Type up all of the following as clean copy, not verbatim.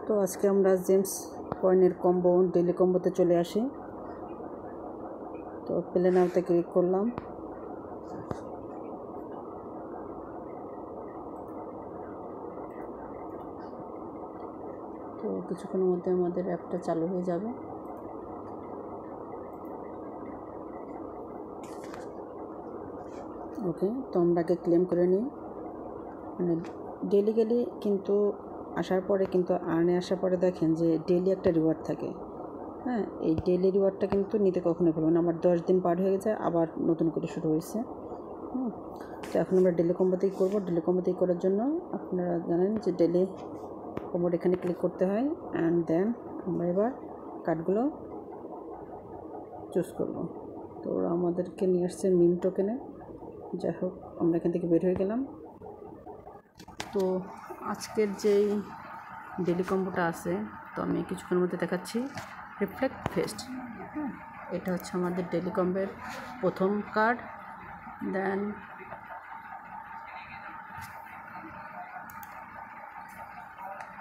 তো আজকে আমরা জেমস কয়েনের কম্বো ডেলি কম্বোতে চলে আসি। তো প্লে নাওতে ক্লিক করলাম। তো কিছুক্ষণের মধ্যে আমাদের অ্যাপটা চালু হয়ে যাবে। ওকে, তো আমরা আগে ক্লেম করে নিই। মানে ডেলি গেলে কিন্তু আসার পরে কিন্তু আর্নে আসার পরে দেখেন যে ডেলি একটা রিওয়ার্ড থাকে। হ্যাঁ, এই ডেলি রিওয়ার্ডটা কিন্তু নিতে কখনোই ভুলবেন। আমার 10 দিন পার হয়ে গেছে, আবার নতুন করে শুরু হয়েছে। তো এখন আমরা ডেলি কম্বোতেই করবো। ডেলি কম্বোতেই করার জন্য আপনারা জানেন যে ডেলি কম্বোর এখানে ক্লিক করতে হয়। অ্যান্ড দেন আমরা এবার কার্ডগুলো চুজ করব। তো ওরা আমাদেরকে নিয়ে আসছে মিম টোকেনে। যাই হোক, আমরা এখান থেকে বের হয়ে গেলাম। তো আজকের যেই ডেলি কম্বোটা আছে, তো আমি কিছুক্ষণের মধ্যে দেখাচ্ছি। রিফ্লেক্ট ফেস্ট, হ্যাঁ, এটা হচ্ছে আমাদের ডেলি কম্বের প্রথম কার্ড। দেন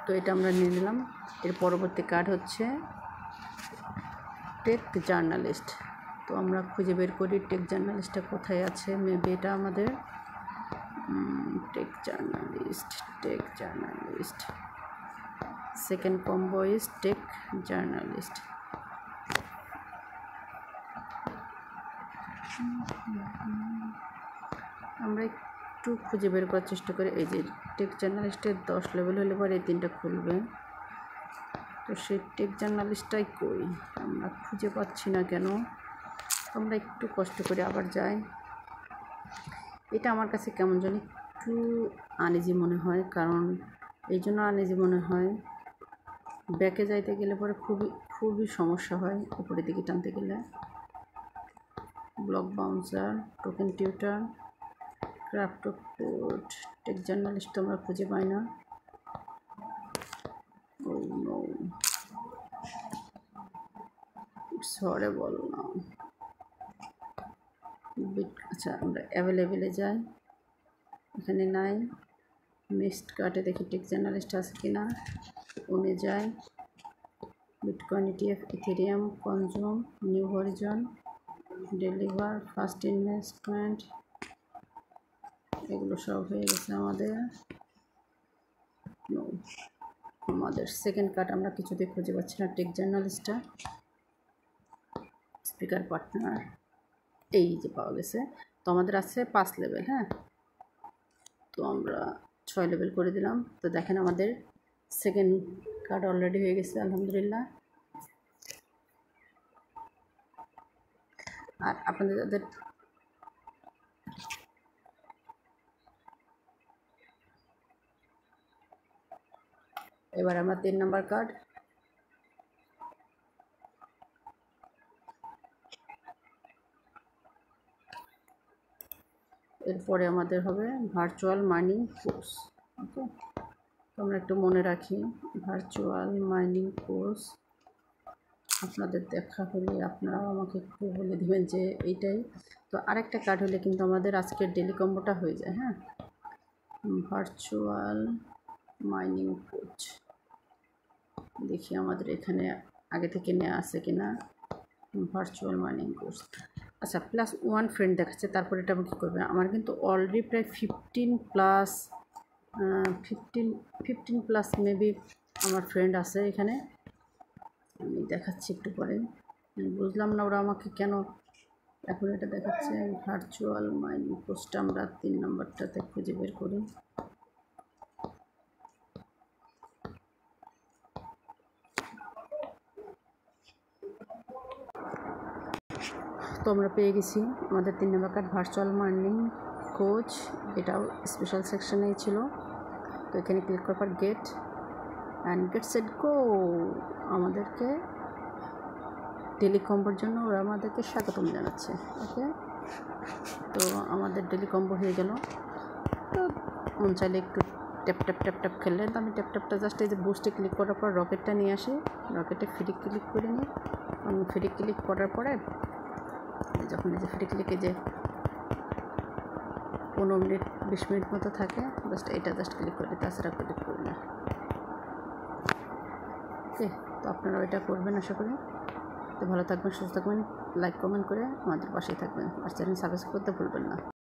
তো এটা আমরা নিয়ে নিলাম। এর পরবর্তী কার্ড হচ্ছে টেক জার্নালিস্ট। তো আমরা খুঁজে বের করি টেক জার্নালিস্টটা কোথায় আছে। মেবি এটা আমাদের tech journalist second combo is tech journalist. আমরা একটু খুঁজে বের করার চেষ্টা করি। এই যে টেক জার্নালিস্টের 10 লেভেল হলে পরে এই 3টা খুলবে। তো সেই টেক জার্নালিস্টটাই কই, আমরা খুঁজে পাচ্ছি না কেন। আমরা একটু কষ্ট করে আবার যাই। এটা আমার কাছে কেমন জানি একটু আনইজি মনে হয়। কারণ এই জন্য আনইজি মনে হয়, ব্যাকে যাইতে গেলে পরে খুবই সমস্যা হয় উপরের দিকে টানতে গেলে। Block bouncer, token tutor, craft code, tech journalist তো আমরা খুঁজে পাই না। Oh no, it's horrible now. আচ্ছা, আমরা অ্যাভেলেবেলে যাই, এখানে নাই। মিসড কার্টে দেখি টেক জার্নালিস্ট আছে কিনা। ওনে যাই, bitcoin ETF, Ethereum, consume, new Harijan, deliver, first investment, এগুলো সব হয়ে গেছে আমাদের। আমাদের সেকেন্ড কার্ড আমরা কিছুতেই খুঁজে পাচ্ছি না। টেক জার্নালিস্টটা, স্পিকার পার্টনার, এই যে পাওয়া গেছে। তো আমাদের আছে 5 লেভেল। হ্যাঁ, তো আমরা 6 লেভেল করে দিলাম। তো দেখেন আমাদের সেকেন্ড কার্ড অলরেডি হয়ে গেছে, আলহামদুলিল্লাহ। আর আপনাদের যাদের এবার আমরা 3 নাম্বার কার্ড। এরপরে আমাদের হবে ভার্চুয়াল মাইনিং কোর্স। ওকে, আমরা একটু মনে রাখি, ভার্চুয়াল মাইনিং কোর্স। আপনাদের দেখা হলে আপনারাও আমাকে একটু বলে দেবেন যে এইটাই। তো আরেকটা কার্ড হলে কিন্তু আমাদের আজকের ডেলি কম্বোটা হয়ে যায়। হ্যাঁ, ভার্চুয়াল মাইনিং কোর্স, দেখি আমাদের এখানে আগে থেকে নেওয়া আছে কিনা। ভার্চুয়াল মাইনিং কোর্স, আচ্ছা, +1 ফ্রেন্ড দেখাচ্ছে। তারপর এটা আমি কী করবেন, আমার কিন্তু অলরেডি প্রায় 15 প্লাস মেবি আমার ফ্রেন্ড আছে এখানে। আমি দেখাচ্ছি একটু পরে। বুঝলাম না ওরা আমাকে কেন এখন এটা দেখাচ্ছে। ভার্চুয়াল মাইনিং কোর্সটা আমরা 3 নম্বরটাতে খুঁজে বের করি। তো আমরা পেয়ে গেছি আমাদের 3 নম্বর কার্ড, ভার্চুয়াল মাইনিং কোচ। এটাও স্পেশাল সেকশনেই ছিল। তো এখানে ক্লিক করার পর get and get set go, আমাদেরকে ডেলি কম্বোর জন্য ওরা আমাদেরকে স্বাগতম জানাচ্ছে। ওকে, তো আমাদের ডেলি কম্বো হয়ে গেল। তো মন চাইলে একটু ট্যাপ ট্যাপ ট্যাপ ট্যাপ খেললেন। তো আমি ট্যাপ ট্যাপটা জাস্ট এই যে বুস্টে ক্লিক করার পর রকেটটা নিয়ে আসি, রকেটে ফ্রি ক্লিক করে নিই। ফ্রি ক্লিক করার পরে যখন এই যে ফ্রি ক্লিকে যে 15 মিনিট 20 মিনিট মতো থাকে, জাস্ট এটা জাস্ট ক্লিক করি, তাছাড়া ক্লিক করি না। ওকে, তো আপনারা এটা করবেন আশা করি। তো ভালো থাকবেন, সুস্থ থাকবেন, লাইক কমেন্ট করে আমাদের পাশেই থাকবেন আর চ্যানেল সাবস্ক্রাইব করতে ভুলবেন না।